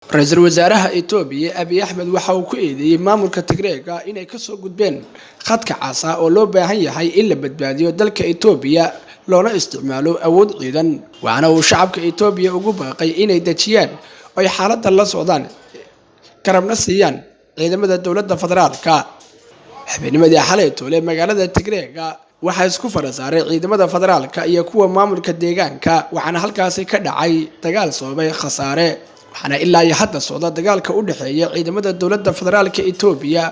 Ra'iisul Wasaaraha Itoobiya Abiy Ahmed waxa uu ku eedeeyay maamulka Tigreega inay ka soo gudbeen khadka caasa oo loo baahan yahay in la badbaadiyo dalka Itoobiya loona isticmaalo awood ciidan waxaana uu shacabka Itoobiya ugu baaqay inay dajiyaan oo ay xaaladda la socdaan karabna siiyaan ciidamada dawladda federaalka habeenimada xalay toole magaalada Tigreega waxa isku farasaaray ciidamada federaalka iyo kuwa maamulka deegaanka waxaana halkaas ka dhacay dagaal sababay khasaare waxaana ilaa iyo hadda socda dagaalka u dhaxeeya ciidamada dawladda federaalka Itoobiya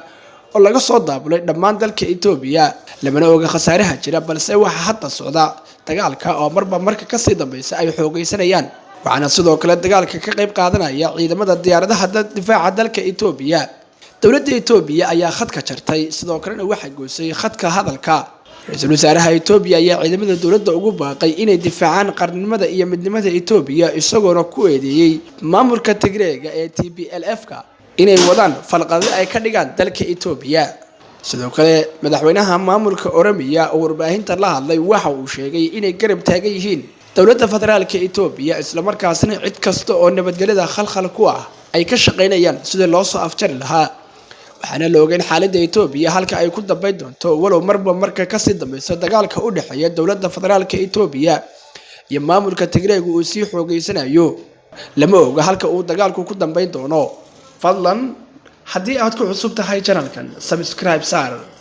oo laga soo daabulay dhammaan dalka Itoobiya lamana oga khasaaraha jira balse waxa hadda socda dagaalka oo marka ka sii dambaysa ay xoogaysanayaan waxaana sidoo kale dagaalka ka qayb qaadanaya ciidamada diyaaradaha difaaca dalka Itoobiya dawladda Itoobiya ayaa khadka jartay sidoo kalena waxa goosay khadka hadalka Ra'iisul Wasaaraha Itoobiya ayaa ciidamada dawladda ugu baaqay inay difaacaan qarnimada iyo midnimada Itoobiya isagoo ku eedeeyay maamulka Tigreega ee TPLF-ka inay wadaan falqado ay ka dhigaan dalka Itoobiya sidoo kale madaxweynaha maamulka Oromiya oo warbaahinta la hadlay waxa uu sheegay inay garab taagan yihiin dawladda federaalka Itoobiya isla markaasna cid kasta oo nabadgelyada khalkhal ku ah ay ka shaqeynayaan sida loo soo afjari lahaa waxaana la ogeyn xaaladda Itoobiya halka ay ku dambeyn doonto walow marka ka sii dambayso dagaalka u dhaxeeya dawladda federaalka Itoobiya iyo maamulka Tigreega uu sii xoogaysanayo lama oga halka uu dagaalku ku dambeyn doono fadlan haddii aad ku cusub tahay channelkan subscribe saar